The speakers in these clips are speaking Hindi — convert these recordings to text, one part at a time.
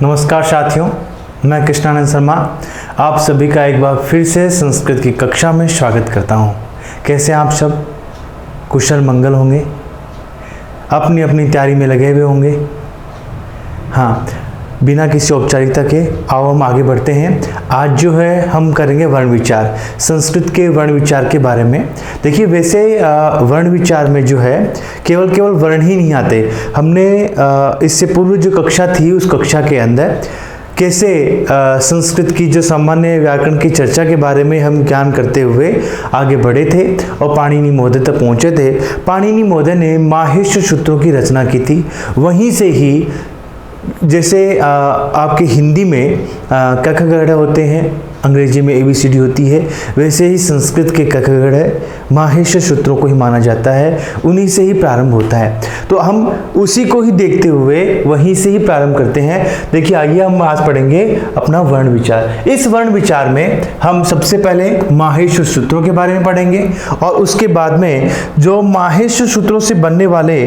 नमस्कार साथियों, मैं कृष्णानंद शर्मा आप सभी का एक बार फिर से संस्कृत की कक्षा में स्वागत करता हूं। कैसे आप सब कुशल मंगल होंगे, अपनी अपनी तैयारी में लगे हुए होंगे। हाँ, बिना किसी औपचारिकता के आओ हम आगे बढ़ते हैं। आज जो है हम करेंगे वर्ण विचार, संस्कृत के वर्ण विचार के बारे में। देखिए, वैसे वर्ण विचार में जो है केवल वर्ण ही नहीं आते। हमने इससे पूर्व जो कक्षा थी उस कक्षा के अंदर कैसे संस्कृत की जो सामान्य व्याकरण की चर्चा के बारे में हम ज्ञान करते हुए आगे बढ़े थे और पाणिनि महोदय तक पहुँचे थे। पाणिनि महोदय ने माहेश्वर सूत्रों की रचना की थी। वहीं से ही जैसे आपके हिंदी में क ख ग घ होते हैं, अंग्रेजी में ABCD होती है, वैसे ही संस्कृत के क ख ग घ माहेश्वर सूत्रों को ही माना जाता है, उन्हीं से ही प्रारंभ होता है। तो हम उसी को ही देखते हुए वहीं से ही प्रारंभ करते हैं। देखिए, आइए हम आज पढ़ेंगे अपना वर्ण विचार। इस वर्ण विचार में हम सबसे पहले माहेश्वर सूत्रों के बारे में पढ़ेंगे और उसके बाद में जो माहेश्वर सूत्रों से बनने वाले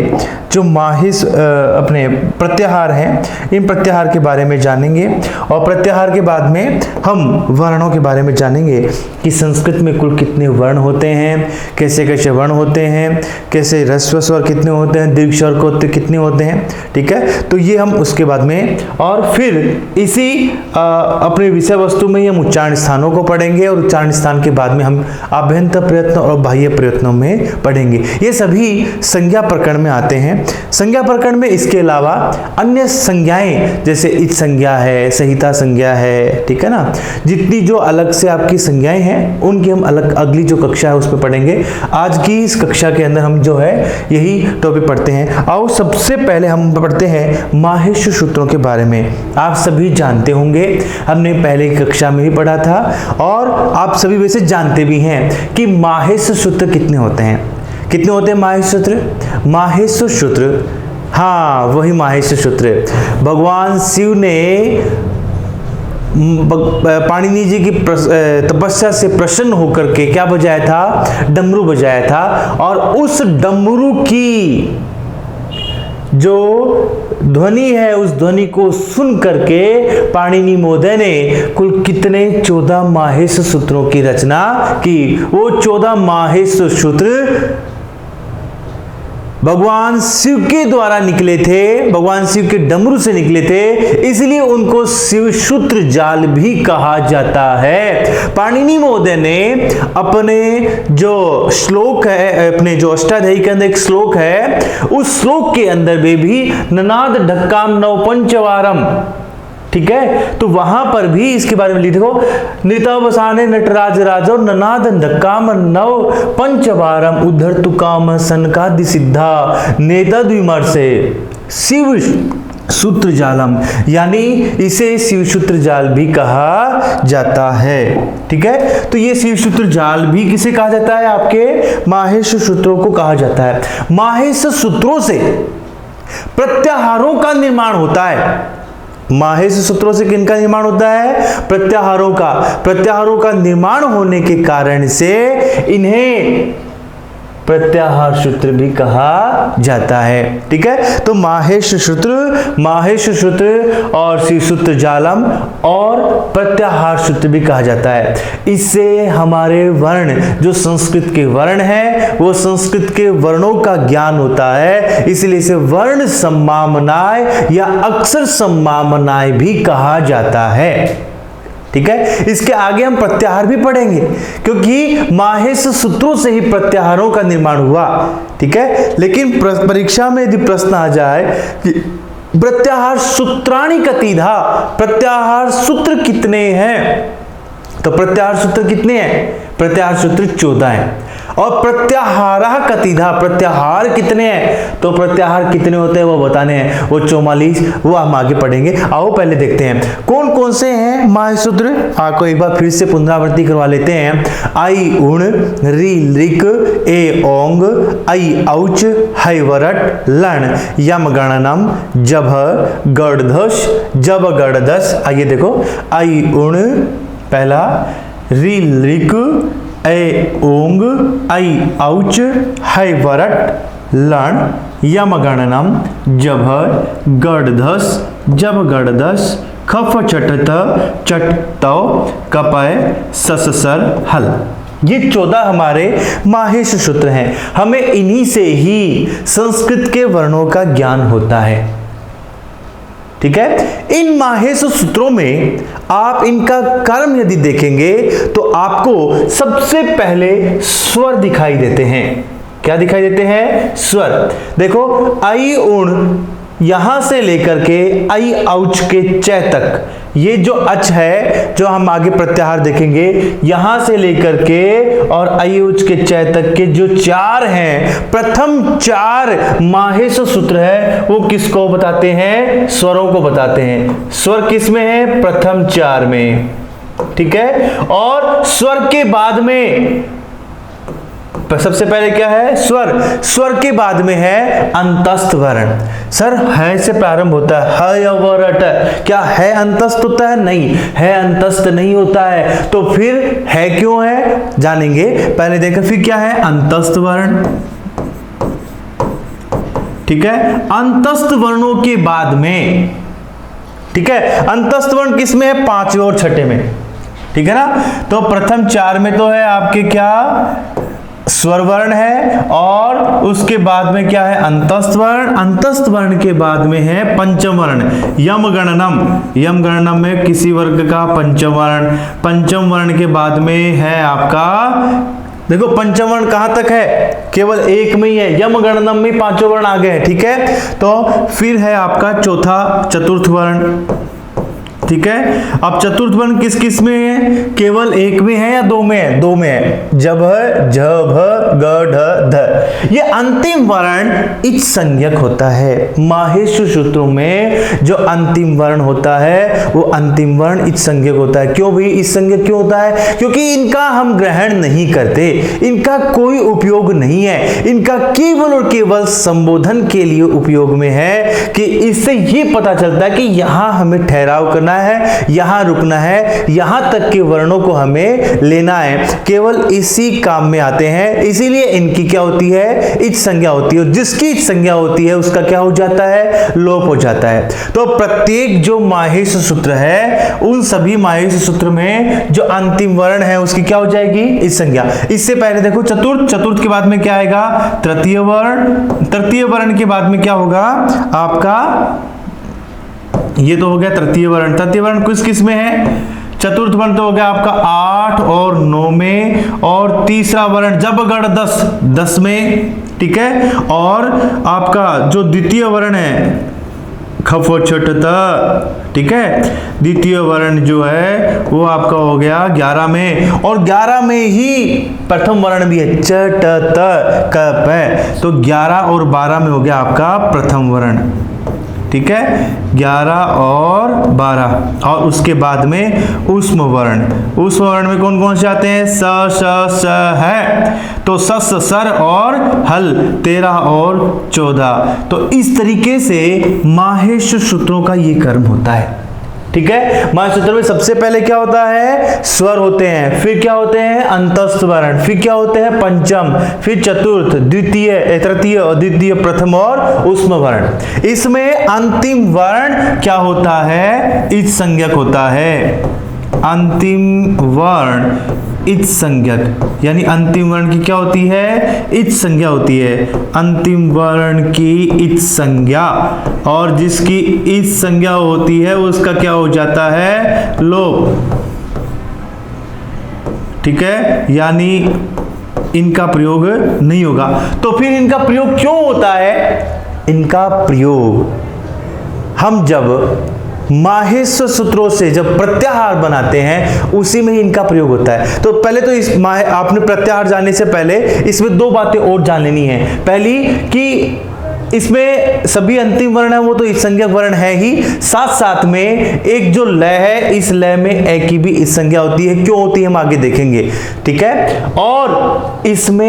जो अपने प्रत्याहार हैं, इन प्रत्याहार के बारे में जानेंगे और प्रत्याहार के बाद में हम वर्णों के बारे में जानेंगे कि संस्कृत में कुल कितने वर्ण होते हैं, कैसे कैसे वर्ण होते हैं, कैसे ह्रस्व स्वर कितने होते हैं, दीर्घ स्वर को कितने होते हैं। ठीक है, तो ये हम उसके बाद में और फिर इसी अपने विषय वस्तु में हम उच्चारण स्थानों को पढ़ेंगे और उच्चारण स्थान के बाद में हम आभ्यंतर प्रयत्न और बाह्य प्रयत्नों में पढ़ेंगे। ये सभी संज्ञा प्रकरण में आते हैं। संज्ञा प्रकरण में इसके अलावा अन्य संज्ञाएं जैसे इच संज्ञा है, संहिता संज्ञा है, ठीक है ना, जितनी जो अलग से आपकी संज्ञाएं हैं उनकी हम अलग अगली जो कक्षा है उस पर पढ़ेंगे। आज की इस कक्षा के अंदर हम जो है यही टॉपिक पढ़ते हैं। आओ सबसे पहले हम पढ़ते हैं माहेश्वर सूत्रों के बारे में। आप सभी जानते होंगे, हमने पहले की कक्षा में भी पढ़ा था और आप सभी वैसे जानते भी हैं कि माहेश्वर सूत्र कितने होते हैं। कितने होते हैं माहेश्वर सूत्र? माहेश्वर सूत्र, हाँ वही माहेश्वर सूत्र, भगवान शिव ने पाणिनि जी की तपस्या से प्रसन्न होकर के क्या बजाया था? डमरू बजाया था। और उस डमरू की जो ध्वनि है उस ध्वनि को सुन करके पाणिनि महोदय ने कुल कितने 14 माहेश्वर सूत्रों की रचना की। वो 14 माहेश्वर सूत्र भगवान शिव के द्वारा निकले थे, भगवान शिव के डमरू से निकले थे, इसलिए उनको शिव सूत्र जाल भी कहा जाता है। पाणिनि महोदय ने अपने जो श्लोक है, अपने जो अष्टाध्यायी के अंदर एक श्लोक है, उस श्लोक के अंदर में भी ननाद ढक्काम नव पंचवारम, ठीक है, तो वहां पर भी इसके बारे में लिखो, नृतावसाने नटराज राजो ननाद धक्काम नव पंचवारम उद्धर तु काम सनकादि सिद्धा नेतद विमर्शे शिव सूत्र जालम, यानी इसे शिव सूत्र जाल भी कहा जाता है। ठीक है, तो ये शिव सूत्र जाल भी किसे कहा जाता है? आपके माहेश्वर सूत्रों को कहा जाता है। माहेश्वर सूत्रों से प्रत्याहारों का निर्माण होता है। माहेश्वर सूत्रों से किनका निर्माण होता है? प्रत्याहारों का। प्रत्याहारों का निर्माण होने के कारण से इन्हें प्रत्याहार सूत्र भी कहा जाता है। ठीक है, तो माहेश्वर सूत्र और शिव सूत्र जालम और प्रत्याहार सूत्र भी कहा जाता है। इससे हमारे वर्ण जो संस्कृत के वर्ण है वो संस्कृत के वर्णों का ज्ञान होता है, इसलिए इसे वर्ण सम्मामनाय या अक्षर सम्मामनाय भी कहा जाता है। ठीक है, इसके आगे हम प्रत्याहार भी पढ़ेंगे क्योंकि माहेश्वर सूत्रों से ही प्रत्याहारों का निर्माण हुआ। ठीक है, लेकिन परीक्षा में यदि प्रश्न आ जाए कि प्रत्याहार सूत्राणि कतिधा, प्रत्याहार सूत्र कितने हैं, तो प्रत्याहार सूत्र कितने हैं? प्रत्याहार सूत्र 14 हैं। और प्रत्याहारः कतिधा, प्रत्याहार कितने हैं? तो प्रत्याहार कितने होते हैं वो बताने हैं, वो 44, वो हम आगे पढ़ेंगे। आओ पहले देखते हैं कौन कौन से हैं माहेश्वर सूत्र। आपको एक बार फिर से पुनरावृत्ति करवा लेते हैं। आई उण, री लिक, ए ओंग, आई औच, है वरट, लण, यम गणनम, जभ गढ़धस, जब गढ़दस। आइए देखो, आई उण पहला, री लिक, ए ओंग, आई औच, है वरट, लण, यमगणनम, जभ, गढ़धस, जब गढ़धस, खफ चटत, चटतव, कपय, सससर, हल। ये 14 हमारे माहेश सूत्र हैं। हमें इन्हीं से ही संस्कृत के वर्णों का ज्ञान होता है। ठीक है, इन माहेश सूत्रों में आप इनका कर्म यदि देखेंगे तो आपको सबसे पहले स्वर दिखाई देते हैं। क्या दिखाई देते हैं? स्वर। देखो, आई उण यहां से लेकर के आई औच के च तक, ये जो अच है, जो हम आगे प्रत्याहार देखेंगे, यहां से लेकर के और आई उच के च तक के जो 4 हैं, प्रथम 4 माहेश सूत्र है, वो किसको बताते हैं? स्वरों को बताते हैं। स्वर किस में है? प्रथम 4 में। ठीक है, और स्वर के बाद में सबसे पहले क्या है? स्वर। स्वर के बाद में है अंतस्थ वर्ण। सर, है से प्रारंभ होता है, ह या व र ट, क्या है अंतस्थ होता है? नहीं, है अंतस्थ नहीं होता है। तो फिर है क्यों है, जानेंगे। पहले देखो फिर क्या है? अंतस्थ वर्ण। ठीक है, अंतस्थ वर्णों के बाद में, ठीक है, अंतस्थ वर्ण किस में है? 5वें और 6ठे में। ठीक है ना, तो प्रथम 4 में तो है आपके क्या? स्वर वर्ण है, और उसके बाद में क्या है? अंतस्थ वर्ण। अंतस्थ वर्ण के बाद में है पंचम वर्ण, यम गणनम। यम गणनम में किसी वर्ग का पंचम वर्ण। पंचम वर्ण के बाद में है आपका, देखो पंचम वर्ण कहां तक है? केवल 1 में ही है। यम गणनम में 5 वर्ण आ गए हैं। ठीक है, तो फिर है आपका चौथा चतुर्थ वर्ण। ठीक है, अब चतुर्थ वर्ण किस किस में है? केवल 1 में है या 2 में है? 2 में है। जभ, झभ, ग, ढ, ध। ये अंतिम वर्ण इच संज्ञक होता है। माहेश सूत्रों में जो अंतिम वर्ण होता है वो अंतिम वर्ण इच संज्ञक होता है। क्यों भाई इच संज्ञक क्यों होता है? क्योंकि इनका हम ग्रहण नहीं करते, इनका कोई उपयोग नहीं है। इनका केवल और केवल संबोधन के लिए उपयोग में है कि इससे ये पता चलता है कि यहां हमें ठहराव करना है, यहां रुकना है, यहां तक के वर्णों को हमें लेना है। केवल इसी काम में आते हैं, इसीलिए इनकी क्या होती है? इच संज्ञा होती है। और जिसकी इच संज्ञा होती है उसका क्या हो जाता है? लोप हो जाता है। तो प्रत्येक जो माहेश सूत्र है, उन सभी माहेश सूत्र में जो अंतिम वर्ण है उसकी क्या हो जाएगी? इच संज्ञा। इससे पहले देखो चतुर्थ, चतुर्थ के बाद में क्या आएगा? तृतीय वर्ण। तृतीय वर्ण के बाद में क्या होगा आपका? ये तो हो गया तृतीय वर्ण। तृतीय वर्ण किस किस में है? चतुर्थ वर्ण तो हो गया आपका 8 और 9 में, और तीसरा वर्ण जब गढ़ 10 में। ठीक है, और आपका जो द्वितीय वर्ण है खफ छट त, ठीक है, द्वितीय वर्ण जो है वो आपका हो गया 11 में, और 11 में ही प्रथम वर्ण भी है, च ट त क प। तो 11 और 12 में हो गया आपका प्रथम वर्ण। ठीक है, 11 और 12, और उसके बाद में ऊष्म वर्ण। ऊष्म वर्ण में कौन कौन से आते हैं? स, श, स है, तो सस, सर और हल 13 और 14। तो इस तरीके से माहेश सूत्रों का ये कर्म होता है। ठीक है, माहेश सूत्र में सबसे पहले क्या होता है? स्वर होते हैं, फिर क्या होते हैं? अंतस्थ वर्ण, फिर क्या होते हैं? पंचम, फिर चतुर्थ, द्वितीय, तृतीय और द्वितीय, प्रथम और ऊष्म वर्ण। इसमें अंतिम वर्ण क्या होता है? इच संज्ञक होता है। अंतिम वर्ण इच संज्ञक, यानी अंतिम वर्ण की क्या होती है? इच संज्ञा होती है। अंतिम वर्ण की इच संज्ञा, और जिसकी इच संज्ञा होती है उसका क्या हो जाता है? लोप। ठीक है, यानी इनका प्रयोग नहीं होगा। तो फिर इनका प्रयोग क्यों होता है? इनका प्रयोग हम जब माहेश सूत्रों से जब प्रत्याहार बनाते हैं उसी में ही इनका प्रयोग होता है। तो पहले तो इस आपने प्रत्याहार जानने से पहले इसमें 2 बातें और जान लेनी है। पहली कि इसमें सभी अंतिम वर्ण है वो तो इस संज्ञक वर्ण है ही, साथ साथ में एक जो लय है, इस लय में ए की भी इस संज्ञा होती है। क्यों होती है हम आगे देखेंगे। ठीक है, और इसमें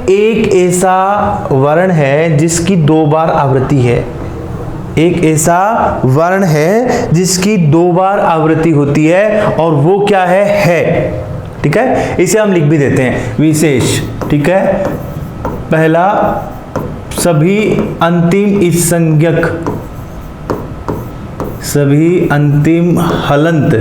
एक ऐसा वर्ण है जिसकी 2 बार आवृत्ति है। एक ऐसा वर्ण है जिसकी 2 बार आवृत्ति होती है, और वो क्या है? ठीक है, इसे हम लिख भी देते हैं विशेष। ठीक है, पहला सभी अंतिम इत्संज्ञक, सभी अंतिम हलंत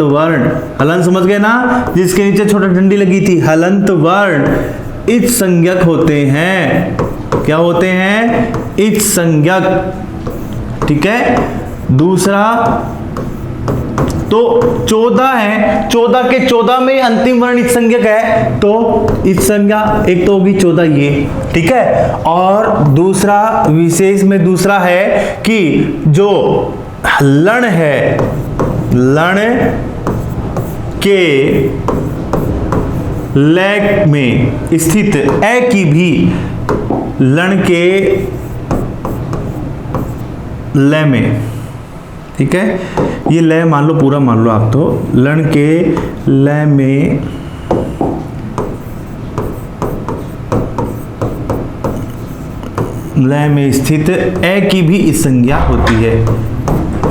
वर्ण, हलंत समझ गए ना, जिसके नीचे छोटा डंडी लगी थी, हलंत वर्ण इत्संज्ञक होते हैं। क्या होते हैं? इत्संज्ञक। ठीक है। दूसरा तो 14 है, 14 के 14 में अंतिम वर्ण इत्संज्ञक है, तो इत्संज्ञा एक तो होगी 14 ये। ठीक है। और दूसरा विशेष में दूसरा है कि जो लण है, लण के लय में स्थित ए की भी, लण के लय में, ठीक है, ये लय मान लो, पूरा मान लो आप, तो लण के लय में स्थित ए की भी इत्संज्ञा होती है,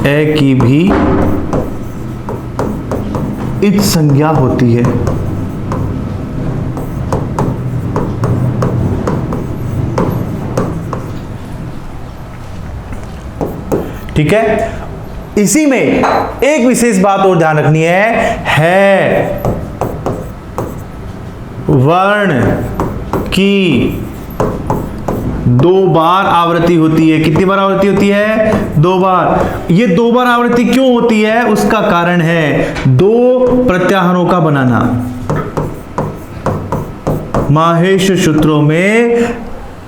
ए की भी इत्संज्ञा होती है। ठीक है। इसी में एक विशेष बात और ध्यान रखनी है वर्ण की 2 बार आवृत्ति होती है। कितनी बार आवृत्ति होती है? 2 बार। ये 2 बार आवृत्ति क्यों होती है? उसका कारण है 2 प्रत्याहारों का बनाना। माहेश सूत्रों में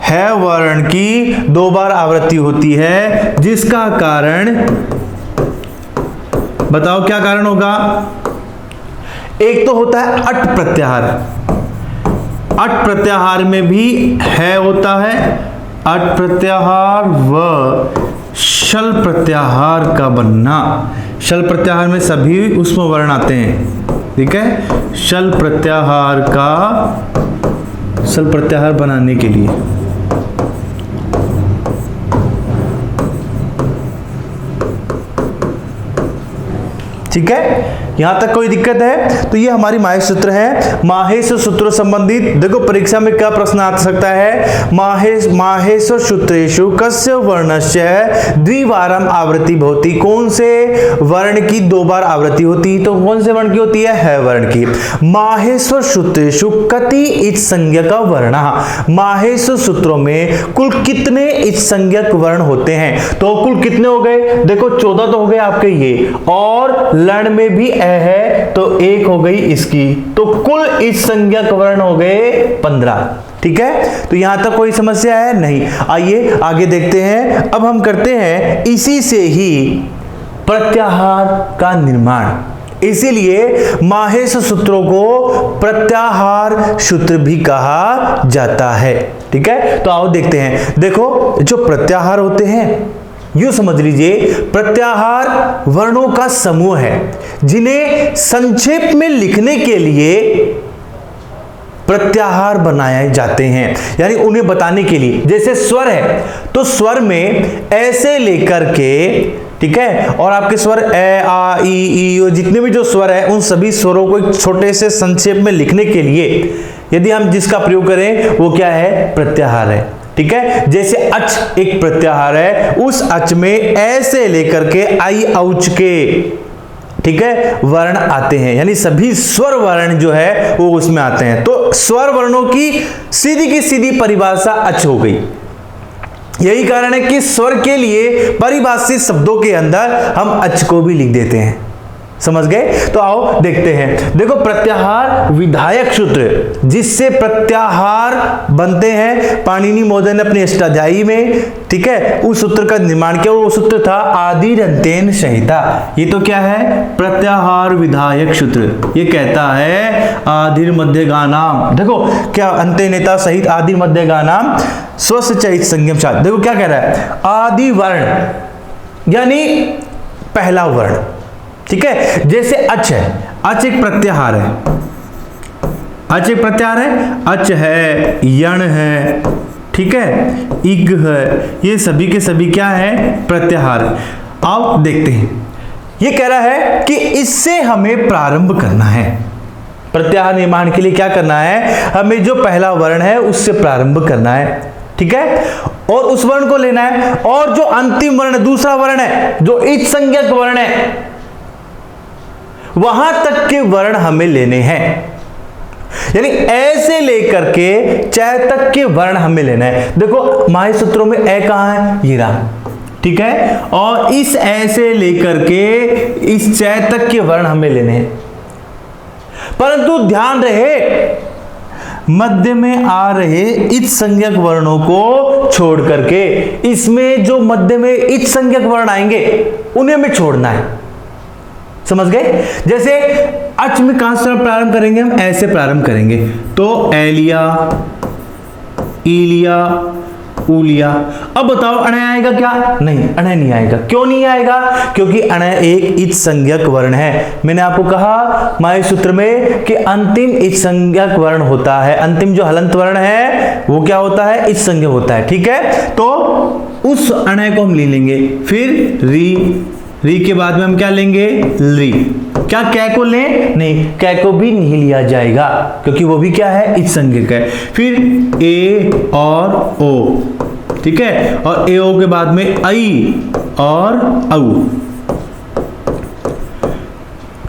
है वर्ण की 2 बार आवृत्ति होती है, जिसका कारण बताओ क्या कारण होगा? एक तो होता है अट प्रत्याहार, अट प्रत्याहार में भी है होता है अट प्रत्याहार व शल प्रत्याहार का बनना। शल प्रत्याहार में सभी उसमें वर्ण आते हैं। ठीक है। शल प्रत्याहार बनाने के लिए ठीक है। यहां तक कोई दिक्कत है? तो ये हमारी माहेश सूत्र है। माहेश सूत्र संबंधित देखो परीक्षा में क्या प्रश्न आ सकता है? माहेश सूत्रेषु कस्य वर्णस्य द्विवारम आवृत्ति भवति। कौन से वर्ण की 2 बार आवृत्ति होती? तो कौन से वर्ण की होती है वर्ण की। माहेश सूत्रेषु कति इत्संज्ञक वर्णः। माहेश सूत्रों में कुल कितने इत्संज्ञक वर्ण होते हैं? तो कुल कितने हो गए? देखो 14 तो हो गए आपके ये, और लण में भी है तो 1 हो गई इसकी, तो कुल इत्संज्ञक वर्ण हो गए 15। ठीक है। तो यहां तक कोई समस्या है? नहीं। आइए आगे देखते हैं। अब हम करते हैं इसी से ही प्रत्याहार का निर्माण। इसीलिए माहेश सूत्रों को प्रत्याहार सूत्र भी कहा जाता है। ठीक है। तो आओ देखते हैं। देखो जो प्रत्याहार होते हैं, यूं समझ लीजिए प्रत्याहार वर्णों का समूह है जिन्हें संक्षेप में लिखने के लिए प्रत्याहार बनाए जाते हैं, यानी उन्हें बताने के लिए। जैसे स्वर है तो स्वर में ऐसे लेकर के, ठीक है, और आपके स्वर ए आ ई ओ जितने भी जो स्वर है उन सभी स्वरों को एक छोटे से संक्षेप में लिखने के लिए यदि हम जिसका प्रयोग करें वो क्या है? प्रत्याहार है। ठीक है। जैसे अच एक प्रत्याहार है, उस अच में ऐसे लेकर के आई औच के, ठीक है, वर्ण आते हैं, यानी सभी स्वर वर्ण जो है वो उसमें आते हैं। तो स्वर वर्णों की सीधी परिभाषा अच हो गई। यही कारण है कि स्वर के लिए परिभाषित शब्दों के अंदर हम अच को भी लिख देते हैं। समझ गए? तो आओ देखते हैं। देखो प्रत्याहार विधायक सूत्र जिससे प्रत्याहार बनते हैं, पाणिनि महोदय ने अपनी अष्टाध्यायी में, ठीक है, उस सूत्र का निर्माण किया। वो सूत्र था आदिरंतेन संहिता। ये तो क्या है? प्रत्याहार विधायक सूत्र। ये कहता है आदिर मध्यगानाम, देखो क्या अंते नेता सहित आदिर मध्यगानाम स्वस्य चैत संज्ञम साथ। देखो क्या कह रहा है? आदि वर्ण यानी पहला वर्ण, ठीक है। जैसे अच है, अच एक प्रत्याहार है, अच एक प्रत्याहार है, अच है, यण है, ठीक है, इग है, ये सभी के सभी क्या है? प्रत्याहार। आओ देखते हैं। ये कह रहा है कि इससे हमें प्रारंभ करना है। प्रत्याहार निर्माण के लिए क्या करना है, हमें जो पहला वर्ण है उससे प्रारंभ करना है, ठीक है, और उस वर्ण को लेना है, और जो अंतिम वर्ण दूसरा वर्ण है, जो इच संज्ञक वर्ण है, वहां तक के वर्ण हमें लेने हैं। यानी ऐसे लेकर के च तक के वर्ण हमें लेना है। देखो माहे सूत्रों में ए कहां है, ये रहा, ठीक है, और इस ऐसे लेकर के इस च तक के वर्ण हमें लेने हैं। परंतु ध्यान रहे, मध्य में आ रहे इच संज्ञक वर्णों को छोड़ करके इसमें जो मध्य में इच संज्ञक वर्ण आएंगे उन्हें हमें छोड़ना है। समझ गए? जैसे अच में कहां से प्रारंभ करेंगे, हम ऐसे प्रारंभ करेंगे, तो एलिया, ईलिया, ऊलिया। अब बताओ अणय आएगा क्या? नहीं, अणय नहीं आएगा। क्यों नहीं आएगा? क्योंकि अणय एक इच संज्ञक वर्ण है। मैंने आपको कहा माहे सूत्र में कि अंतिम इच संज्ञक वर्ण होता है, अंतिम जो हलंत वर्ण है वो क्या होता है, इच संज्ञक होता है, ठीक है। तो उस अणय को हम ले लेंगे, फिर री के बाद में हम क्या लेंगे, ली। क्या कै को लें? नहीं, कै को भी नहीं लिया जाएगा क्योंकि वो भी क्या है, इच संज्ञक है। फिर ए और ओ, ठीक है, और ए ओ के बाद में आई और औ।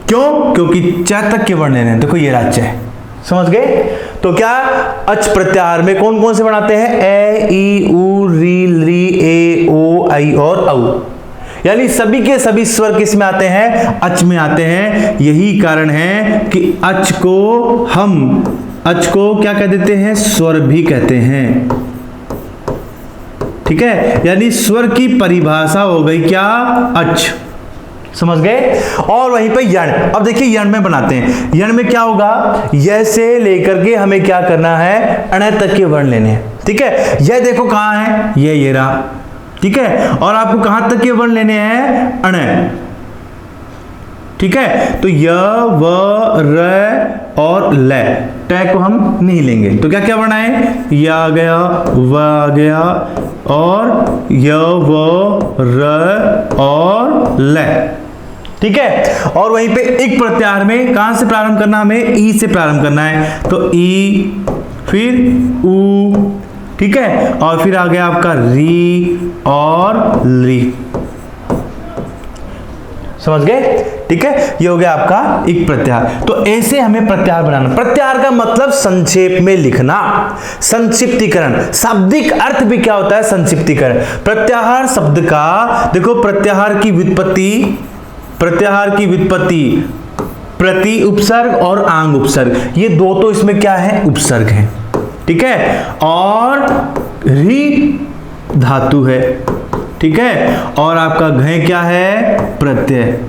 क्यों? क्योंकि च तक के वर्ण लेने हैं। देखो ये राज्य है, समझ गए? तो क्या अच प्रत्याहार में कौन कौन से बनाते हैं, ए, ई, उ, री, ए, ओ, आई और औ। यानी सभी के सभी स्वर किस में आते हैं, अच में आते हैं। यही कारण है कि अच को क्या कह देते हैं, स्वर भी कहते हैं, ठीक है। यानी स्वर की परिभाषा हो गई क्या, अच। समझ गए? और वहीं पे यण। अब देखिए यण में बनाते हैं। यण में क्या होगा, यह से लेकर के हमें क्या करना है, अणय तक के वर्ण लेने हैं, ठीक है। यह देखो कहां है, ये रहा, ठीक है, और आपको कहां तक के वर्ण लेने हैं, अणय, ठीक है। तो य, व, र और ल, ट को हम नहीं लेंगे। तो क्या क्या वर्ण आए, य आ गया, व आ गया, और य, व, र और ल, ठीक है। और वहीं पे एक प्रत्याहार में कहां से प्रारंभ करना, हमें ई से प्रारंभ करना है। तो ई, फिर उ, ठीक है, और फिर आ गया आपका री और ली। समझ गए? ठीक है, ये हो गया आपका एक प्रत्याहार। तो ऐसे हमें प्रत्याहार बनाना। प्रत्याहार का मतलब संक्षेप में लिखना, संक्षिप्तीकरण। शाब्दिक अर्थ भी क्या होता है, संक्षिप्तीकरण। प्रत्याहार शब्द का देखो, प्रत्याहार की व्युत्पत्ति प्रति उपसर्ग और आंग उपसर्ग, ये दो तो इसमें क्या है, उपसर्ग है, ठीक है। और री धातु है, ठीक है, और आपका घय क्या है, प्रत्यय।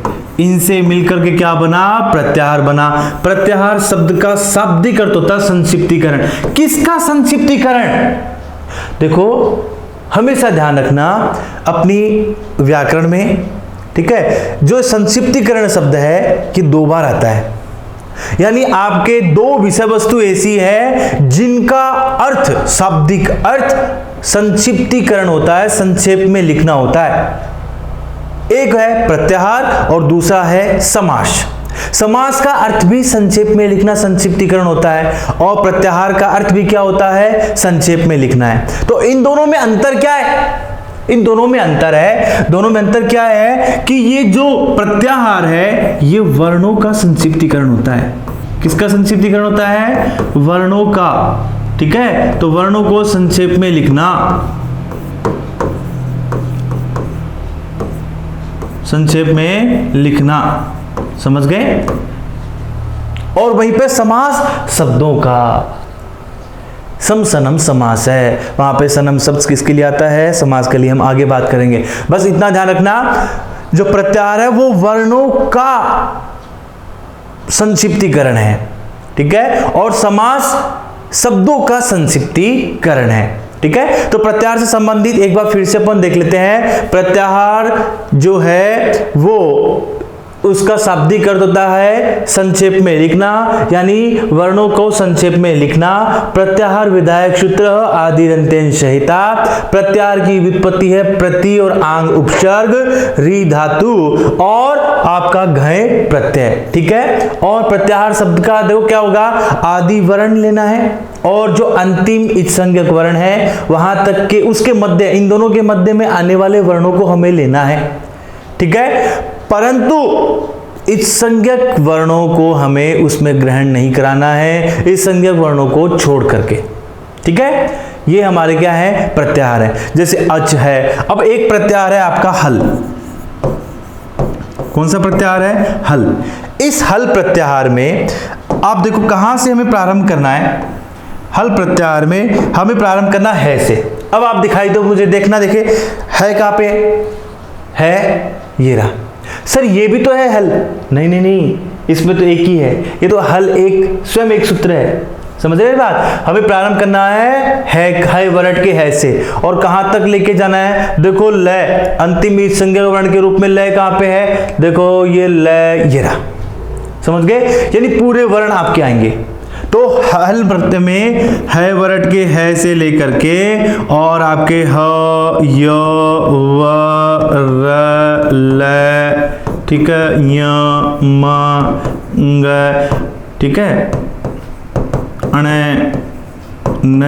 इनसे मिलकर के क्या बना, प्रत्याहार बना। प्रत्याहार शब्द का शाब्दिक अर्थ होता है संक्षिप्तीकरण। किसका संक्षिप्तीकरण? देखो हमेशा ध्यान रखना अपनी व्याकरण में, ठीक है, जो संक्षिप्तीकरण शब्द है कि दो बार आता है। यानी आपके दो विषय वस्तु ऐसी है जिनका अर्थ, शाब्दिक अर्थ संक्षिप्तीकरण होता है, संक्षेप में लिखना होता है। एक है प्रत्याहार और दूसरा है समास। समास का अर्थ भी संक्षेप में लिखना, संक्षिप्तीकरण होता है, और प्रत्याहार का अर्थ भी क्या होता है, संक्षेप में लिखना है। तो इन दोनों में अंतर क्या है? इन दोनों में अंतर है, दोनों में अंतर क्या है कि ये जो प्रत्याहार है ये वर्णों का संक्षिप्तीकरण होता है। किसका संक्षिप्तीकरण होता है, वर्णों का, ठीक है। तो वर्णों को संक्षेप में लिखना, संक्षेप में लिखना, समझ गए। और वहीं पे समास शब्दों का सम-सनम समास है, वहां पे सनम शब्द किसके लिए आता है, समास के लिए। हम आगे बात करेंगे, बस इतना ध्यान रखना, जो प्रत्याहार है वो वर्णों का संक्षिप्तीकरण है, ठीक है, और समास शब्दों का संक्षिप्तीकरण है, ठीक है। तो प्रत्याहार से संबंधित एक बार फिर से अपन देख लेते हैं। प्रत्याहार जो है वो उसका शाब्दिक अर्थ होता है संक्षेप में लिखना, यानी वर्णों को संक्षेप में लिखना। प्रत्याहार विधायक सूत्र आदि रंतेन संहिता। प्रत्याहार की व्युत्पत्ति है प्रति और आंग उपसर्ग, री धातु और आपका घय प्रत्यय, ठीक है। और प्रत्याहार शब्द का देखो क्या होगा, आदि वर्ण लेना है और जो अंतिम इत्संज्ञक वर्ण है वहां तक के उसके मध्य, इन दोनों के मध्य में आने वाले वर्णों को हमें लेना है, ठीक है। परंतु इत्संज्ञक वर्णों को हमें उसमें ग्रहण नहीं कराना है, इत्संज्ञक वर्णों को छोड़ करके, ठीक है। ये हमारे क्या है, प्रत्याहार है। जैसे अच है। अब एक प्रत्याहार है आपका हल। कौन सा प्रत्याहार है, हल। इस हल प्रत्याहार में आप देखो कहां से हमें प्रारंभ करना है। हल प्रत्याहार में हमें प्रारंभ करना है से। अब आप दिखाई दो मुझे, देखना, देखे है कहां पे है, ये रहा। सर ये भी तो है हल। नहीं नहीं नहीं, इसमें तो एक ही है, ये तो हल एक स्वयं एक सूत्र है, समझ रहे बात। हमें प्रारंभ करना है वर्ण के है से, और कहां तक लेके जाना है, देखो लय, अंतिम संज्ञक वर्ण के रूप में लय कहां पे है, देखो ये लय, ये रहा, समझ गए। यानी पूरे वर्ण आपके आएंगे। तो हल प्रत्यय में है वर्ण के है से लेकर के और आपके ह य व र ल, ठीक है, य म ग, ठीक है, अण न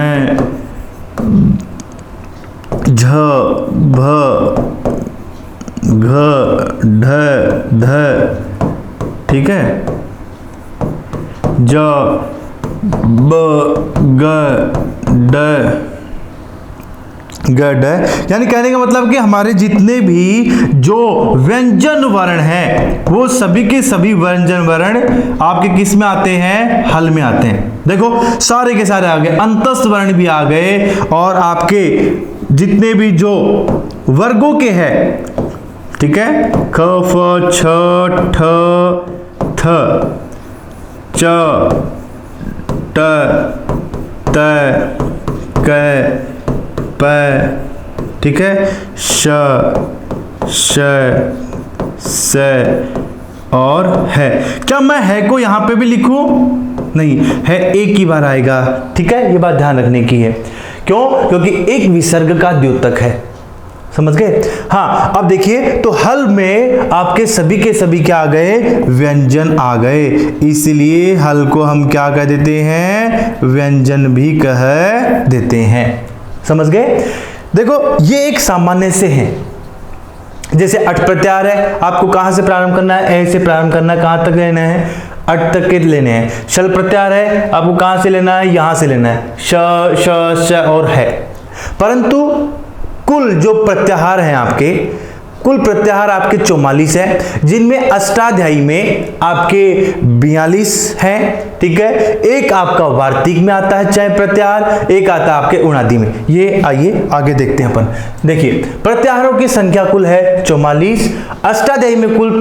झ भ घ ढ ध, ठीक है, ज ब ग ड ग ड। यानी कहने का मतलब कि हमारे जितने भी जो व्यंजन वर्ण हैं वो सभी के सभी व्यंजन वर्ण आपके किस में आते हैं, हल में आते हैं। देखो सारे के सारे आ गए, अंतस्थ वर्ण भी आ गए और आपके जितने भी जो वर्गों के हैं, ठीक है, ख फ छ ठ थ च ट त क प, ठीक है, श श स और है। क्या मैं है को यहां पे भी लिखूं, नहीं, है एक ही बार आएगा, ठीक है। ये बात ध्यान रखने की है। क्यों, क्योंकि एक विसर्ग का द्योतक है, समझ गए। हाँ, अब देखिए तो हल में आपके सभी के सभी क्या आ गए, व्यंजन आ गए, इसलिए हल को हम क्या कह देते हैं, व्यंजन भी कह देते हैं, समझ गए। देखो ये एक सामान्य से है। जैसे अट प्रत्याहार है, आपको कहां से प्रारंभ करना है, ए से प्रारंभ करना है, कहां तक लेना है, अट तक के लेने हैं। शल प्रत्याहार है, आपको कहां से लेना है, यहां से लेना है, श श श और है। परंतु कुल जो प्रत्याहार हैं आपके, कुल प्रत्याहार आपके 44 है, जिनमें अष्टाध्यायी में आपके 42 हैं, ठीक है। एक आपका वार्तिक में आता है चाहे प्रत्याहार, एक आता है आपके उणादि में। ये आइए आगे देखते हैं अपन। देखिए प्रत्याहारों की संख्या कुल है 44, अष्टाध्यायी में कुल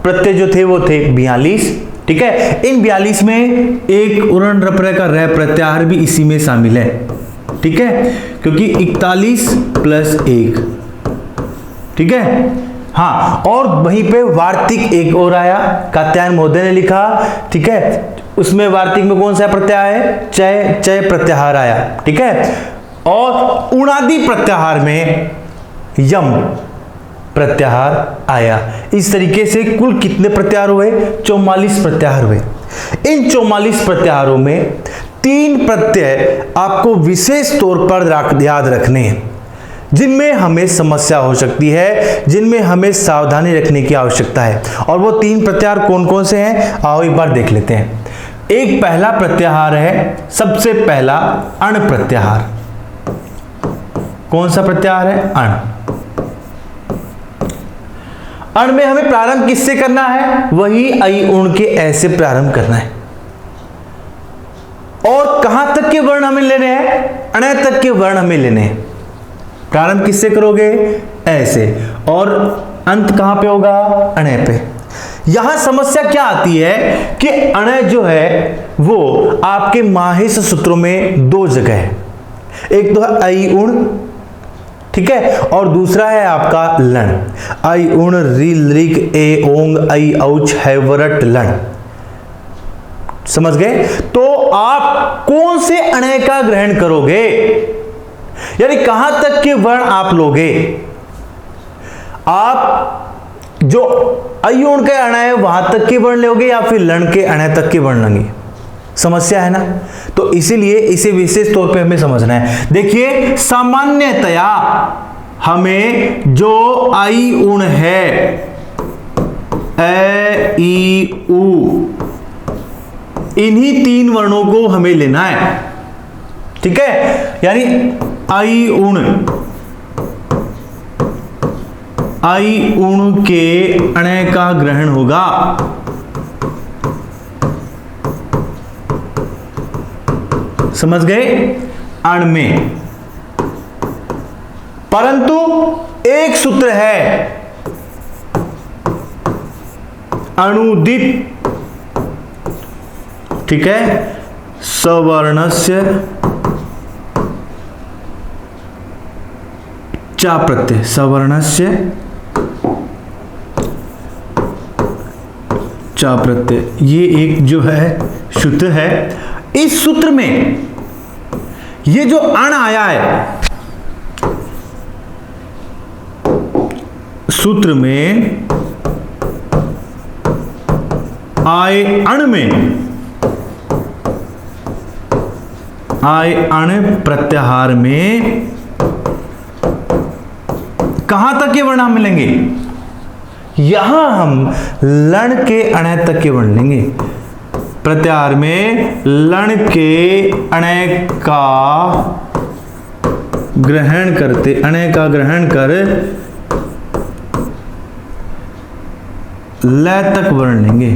प्रत्यय जो थे वो थे 42, ठीक है। इन 42 में एक उरण रप्रय का रह प्रत्याहार भी इसी में शामिल है, ठीक है, क्योंकि 41 प्लस 1, ठीक है। हाँ, और वहीं पे वार्तिक एक और आया, कात्यायन महोदय ने लिखा, ठीक है, उसमें वार्तिक में कौन सा प्रत्याहार है, चय चय प्रत्याहार आया, ठीक है। और उणादि प्रत्याहार में यम प्रत्याहार आया। इस तरीके से कुल कितने प्रत्याहार हुए, 44 प्रत्याहार हुए। इन 44 प्रत्याहारों में 3 प्रत्यय आपको विशेष तौर पर याद रखने हैं, जिनमें हमें समस्या हो सकती है, जिनमें हमें सावधानी रखने की आवश्यकता है। और वो 3 प्रत्याहार कौन कौन से हैं, आओ एक बार देख लेते हैं। एक पहला प्रत्याहार है, सबसे पहला अण प्रत्याहार। कौन सा प्रत्याहार है, अण। अण में हमें प्रारंभ किससे करना है, वही ऐ उण के ऐसे प्रारंभ करना है। और कहां तक के वर्ण हमें लेने हैं, अण तक के वर्ण हमें लेने हैं। प्रारंभ किससे करोगे, ऐसे, और अंत कहां पे होगा, अण पे। यहां समस्या क्या आती है कि अण जो है वो आपके माहेश सूत्रों में 2 जगह है। एक तो है ऐ उण, ठीक है। और दूसरा है आपका लण, आई उण री लृग ए ओंग आई औच हैवरट लण। समझ गए? तो आप कौन से अणय का ग्रहण करोगे, यानी कहां तक के वर्ण आप लोगे? आप जो अयोण के अणय वहां तक के वर्ण लोगे या फिर लण के अणय तक के वर्ण लेंगे? समस्या है ना। तो इसीलिए इसे विशेष तौर पे हमें समझना है। देखिए सामान्यतया हमें जो आई उण है ए ई उ, इन्हीं 3 वर्णों को हमें लेना है, ठीक है। यानी आई उण के अणय का ग्रहण होगा। समझ गए? अण में, परंतु एक सूत्र है अनुदित, ठीक है, सवर्णस्य चा प्रत्यय, सवर्णस्य चा प्रत्यय, ये एक जो है सूत्र है। इस सूत्र में ये जो अण आया है, सूत्र में आए अण में, आए अण प्रत्याहार में कहां तक के वर्ण हम मिलेंगे? यहां हम लण के अणय तक के वर्ण लेंगे। प्रत्याहार में लण के अणय का ग्रहण करते, अणय का ग्रहण कर लय तक वर्ण लेंगे।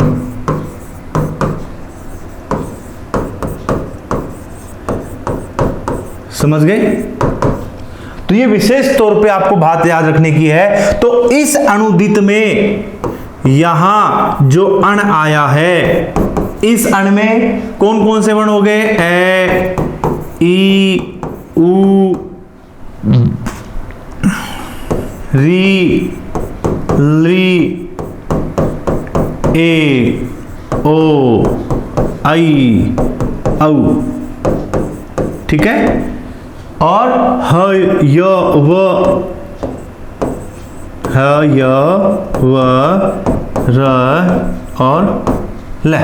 समझ गए? तो ये विशेष तौर पे आपको बात याद रखने की है। तो इस अनुदित में यहां जो अण आया है, इस अण में कौन कौन से वर्ण हो गए? ए ई उ री ली ए ओ आई औ, ठीक है। और ह य व र और ल।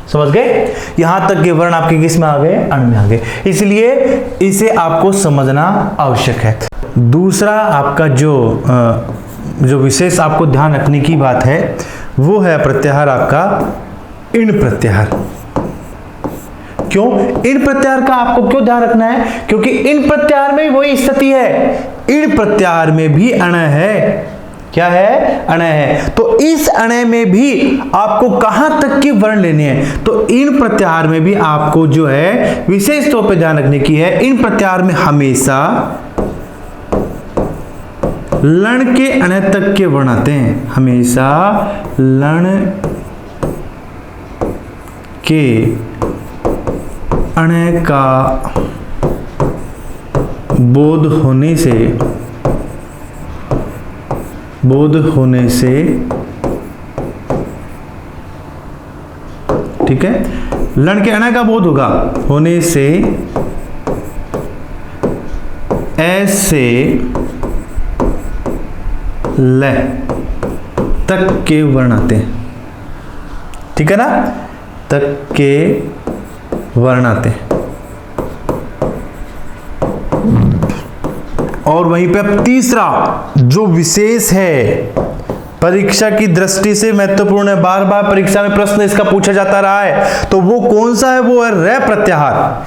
समझ गए? यहां तक के वर्ण आपके किस में आ गए? अण में आ गए। इसलिए इसे आपको समझना आवश्यक है। दूसरा आपका जो विशेष आपको ध्यान रखने की बात है वो है प्रत्याहार आपका इण प्रत्याहार। क्यों इण प्रत्याहार का आपको क्यों ध्यान रखना है? क्योंकि इण प्रत्याहार में वही स्थिति है, इण प्रत्याहार में भी अण है। क्या है? अण है। तो इस अण में भी आपको कहां तक के वर्ण लेने हैं? तो इण प्रत्याहार में भी आपको जो है विशेष तौर पे ध्यान रखने की है। इण प्रत्याहार में हमेशा लण के अण तक के वर्ण आते हैं, हमेशा लण के अण का बोध होने से ठीक है, लण के अण का बोध होने से ऐसे ल तक के वर्ण आते हैं, ठीक है ना, तक के वर्ण आते हैं। और वहीं पे अब तीसरा जो विशेष है, परीक्षा की दृष्टि से महत्वपूर्ण है, बार बार परीक्षा में प्रश्न इसका पूछा जाता रहा है, तो वो कौन सा है? वो है रै प्रत्याहार।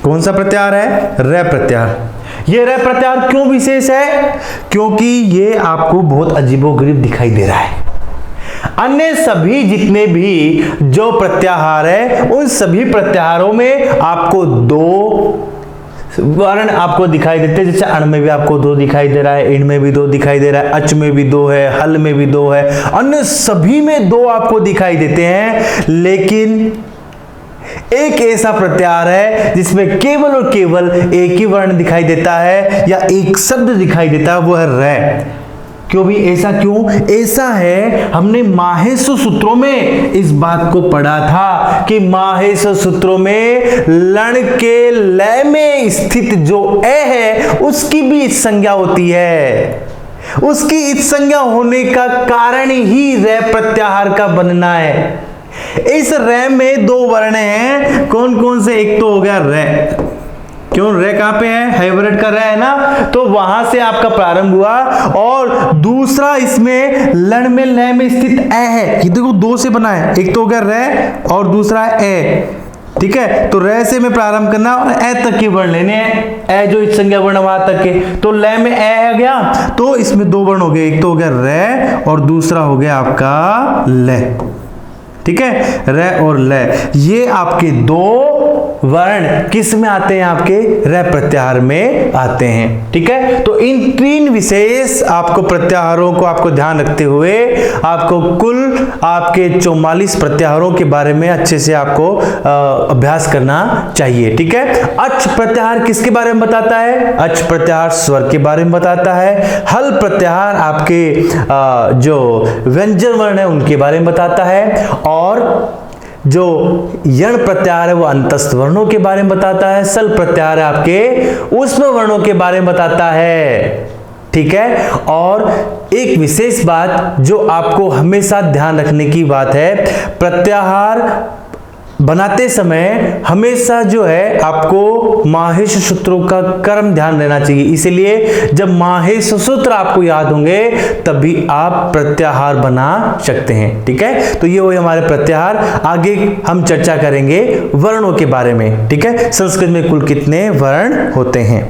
कौन सा प्रत्याहार है? रै प्रत्याहार। ये रै प्रत्याहार क्यों विशेष है? क्योंकि ये आपको बहुत अजीबोगरीब दिखाई दे रहा है। अन्य सभी जितने भी जो प्रत्याहार है, उन सभी प्रत्याहारों में आपको 2 वर्ण आपको दिखाई देते हैं। जैसे अण में भी आपको 2 दिखाई दे रहा है, इण में भी 2 दिखाई दे रहा है, अच में भी 2 है, हल में भी 2 है, अन्य सभी में 2 आपको दिखाई देते हैं। लेकिन एक ऐसा प्रत्याहार है जिसमें केवल और केवल एक ही वर्ण दिखाई देता है या एक शब्द दिखाई देता है, वो है रै। क्यों भी ऐसा क्यों? ऐसा है, हमने माहेश्वर सूत्रों में इस बात को पढ़ा था कि माहेश्वर सूत्रों में लण के लय में स्थित जो ए है उसकी भी इस संज्ञा होती है। उसकी इस संज्ञा होने का कारण ही रै प्रत्याहार का बनना है। इस रै में दो वर्ण हैं, कौन कौन से? एक तो हो गया रै, क्यों रै कहां पे है? हाइब्रिड का रै है ना, तो वहां से आपका प्रारंभ हुआ। और दूसरा इसमें लण में लय में स्थित ए है, ये देखो दो से बना है, एक तो हो गया रै और दूसरा ए। ठीक है, तो रै से में प्रारंभ करना और ए तक के वर्ण लेने हैं। ए जो इस संज्ञा वर्ण वहां तक के, तो लय में ए आ गया, तो इसमें दो वर्ण हो गए, एक तो हो गया रै और दूसरा हो गया आपका लय। ठीक है, रै और लय, ये आपके दो वर्ण किस में आते हैं? आपके रै प्रत्याहार में आते हैं। ठीक है, तो इन तीन विशेष आपको प्रत्याहारों को आपको ध्यान रखते हुए आपको कुल आपके 44 प्रत्याहारों के बारे में अच्छे से आपको अभ्यास करना चाहिए। ठीक है, अच प्रत्याहार किसके बारे में बताता है? अच प्रत्याहार स्वर के बारे में बताता है। हल प्रत्याहार आपके जो व्यंजन वर्ण है उनके बारे में बताता है। और जो यण प्रत्याहार है वो अंतस्थ वर्णों के बारे में बताता है। सल प्रत्याहार आपके ऊष्म वर्णों के बारे में बताता है। ठीक है, और एक विशेष बात जो आपको हमेशा ध्यान रखने की बात है, प्रत्याहार बनाते समय हमेशा जो है आपको माहेश्वर सूत्रों का क्रम ध्यान देना चाहिए। इसलिए जब माहेश्वर सूत्र आपको याद होंगे तभी आप प्रत्याहार बना सकते हैं। ठीक है, तो ये वही हमारे प्रत्याहार। आगे हम चर्चा करेंगे वर्णों के बारे में। ठीक है, संस्कृत में कुल कितने वर्ण होते हैं।